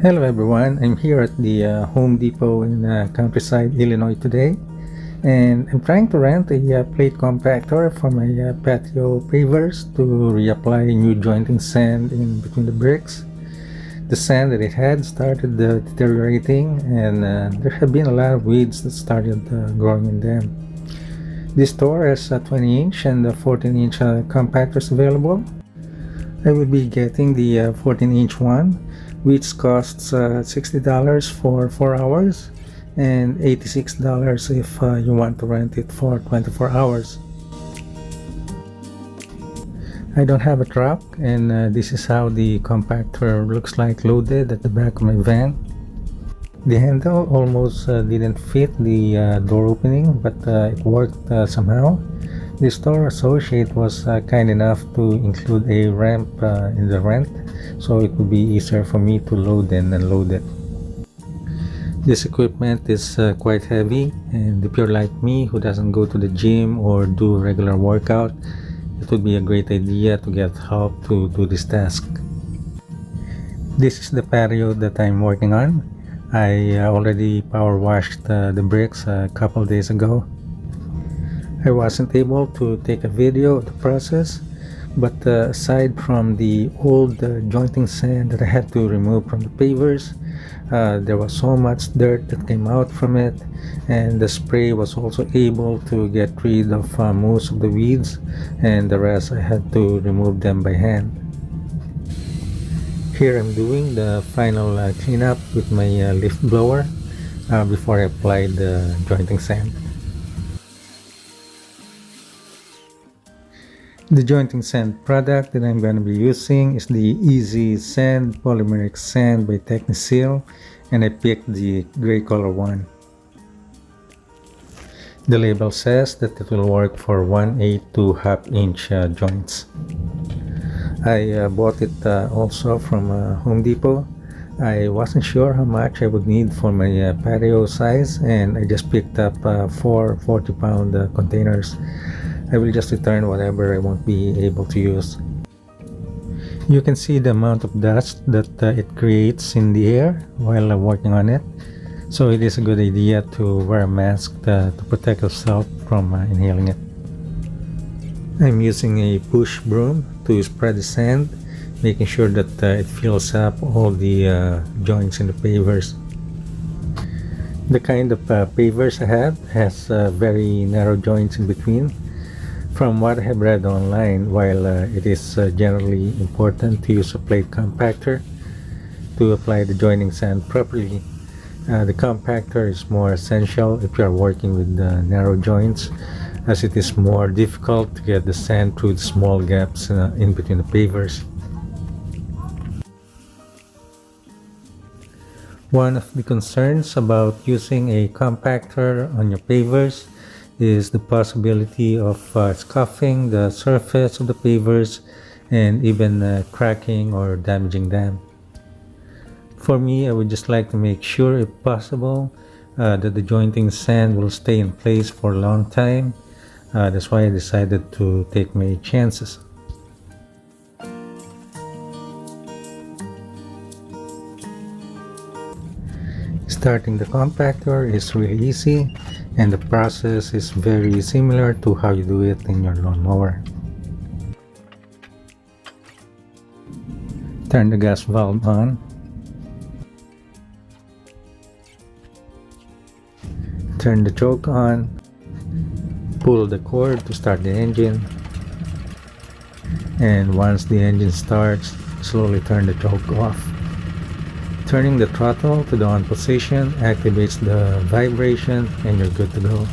Hello everyone, I'm here at the Home Depot in Countryside, Illinois today, and I'm trying to rent a plate compactor for my patio pavers to reapply new jointing sand in between the bricks. The sand that it had started deteriorating, and there have been a lot of weeds that started growing in them. This store has 20-inch and 14-inch compactors available. I will be getting the 14-inch one, which costs $60 for 4 hours and $86 if you want to rent it for 24 hours. I don't have a truck, and this is how the compactor looks like loaded at the back of my van. The handle almost didn't fit the door opening, but it worked somehow. The store associate was kind enough to include a ramp in the rent, so it would be easier for me to load and unload it. This equipment is quite heavy, and if you're like me who doesn't go to the gym or do regular workout, it would be a great idea to get help to do this task. This is the patio that I'm working on. I already power washed the bricks a couple days ago. I wasn't able to take a video of the process, but aside from the old jointing sand that I had to remove from the pavers, there was so much dirt that came out from it, and the spray was also able to get rid of most of the weeds, and the rest I had to remove them by hand. Here I'm doing the final cleanup with my leaf blower before I apply the jointing sand. The jointing sand product that I'm going to be using is the Easy Sand Polymeric Sand by Techniseal, and I picked the gray color one. The label says that it will work for 1/8 to 1/2 inch joints. I bought it also from Home Depot. I wasn't sure how much I would need for my patio size, and I just picked up 4 40-pound containers. I will just return whatever I won't be able to use. You can see the amount of dust that it creates in the air while working on it, so it is a good idea to wear a mask to protect yourself from inhaling it. I'm using a push broom to spread the sand, making sure that it fills up all the joints in the pavers. The kind of pavers I have has very narrow joints in between. From what I have read online, while it is generally important to use a plate compactor to apply the joining sand properly, the compactor is more essential if you are working with narrow joints, as it is more difficult to get the sand through the small gaps in between the pavers. One of the concerns about using a compactor on your pavers is the possibility of scuffing the surface of the pavers and even cracking or damaging them. For me, I would just like to make sure, if possible, that the jointing sand will stay in place for a long time. That's why I decided to take my chances. Starting the compactor is really easy, and the process is very similar to how you do it in your lawnmower. Turn the gas valve on. Turn the choke on. Pull the cord to start the engine. And once the engine starts, slowly turn the choke off. Turning the throttle to the on position activates the vibration, and you're good to go.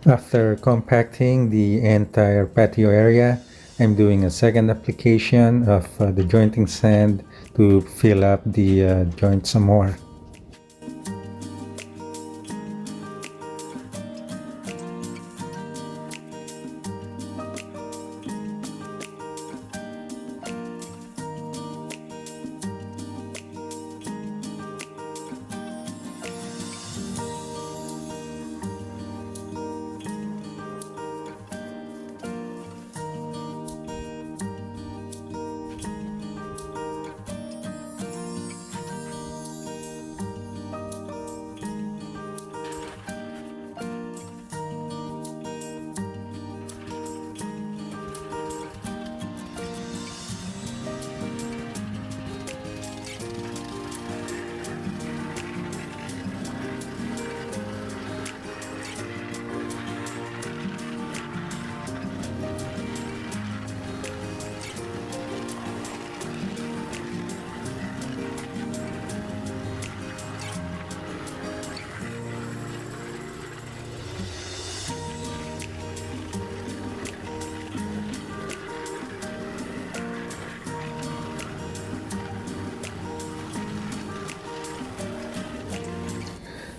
After compacting the entire patio area, I'm doing a second application of the jointing sand to fill up the joint some more.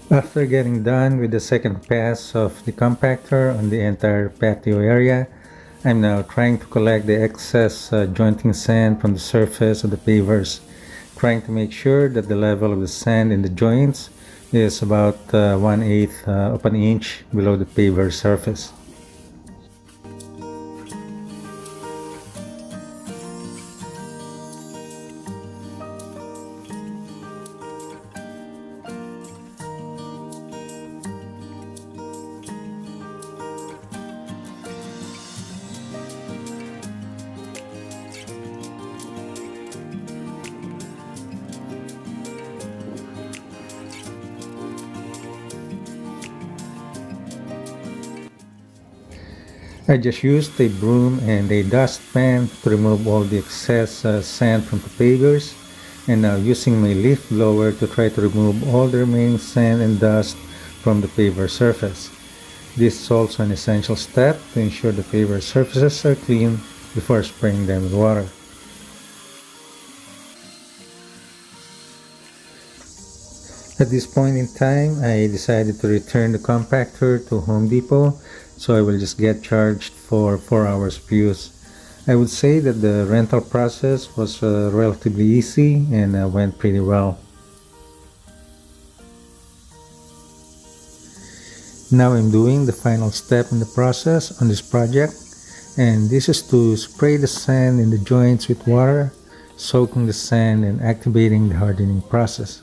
After getting done with the second pass of the compactor on the entire patio area, I'm now trying to collect the excess jointing sand from the surface of the pavers, trying to make sure that the level of the sand in the joints is about 1/8 of an inch below the paver surface. I just used a broom and a dustpan to remove all the excess sand from the pavers, and now using my leaf blower to try to remove all the remaining sand and dust from the paver surface. This is also an essential step to ensure the paver surfaces are clean before spraying them with water. At this point in time, I decided to return the compactor to Home Depot, so I will just get charged for 4 hours of use. I would say that the rental process was relatively easy and went pretty well. Now I'm doing the final step in the process on this project, and this is to spray the sand in the joints with water, soaking the sand and activating the hardening process.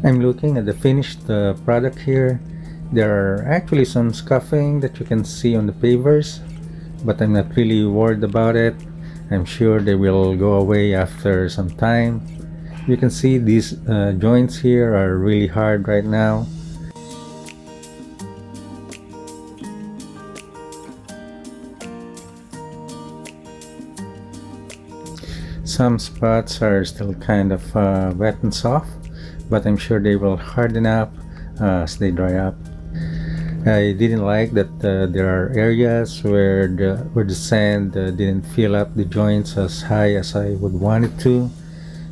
I'm looking at the finished product here. There are actually some scuffing that you can see on the pavers, but I'm not really worried about it. I'm sure they will go away after some time. You can see these joints here are really hard right now. Some spots are still kind of wet and soft, but I'm sure they will harden up as they dry up. I didn't like that there are areas where the sand didn't fill up the joints as high as I would want it to,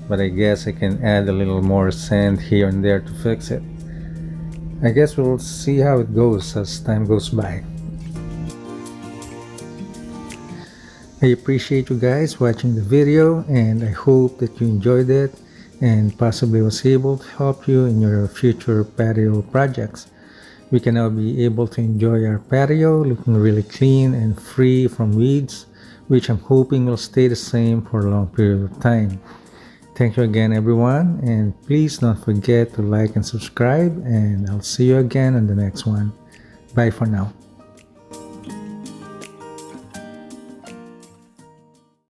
but I guess I can add a little more sand here and there to fix it. I guess we'll see how it goes as time goes by. I appreciate you guys watching the video, and I hope that you enjoyed it and possibly was able to help you in your future patio projects. We can now be able to enjoy our patio looking really clean and free from weeds, which I'm hoping will stay the same for a long period of time. Thank you again, everyone, and please don't forget to like and subscribe, and I'll see you again on the next one. Bye for now.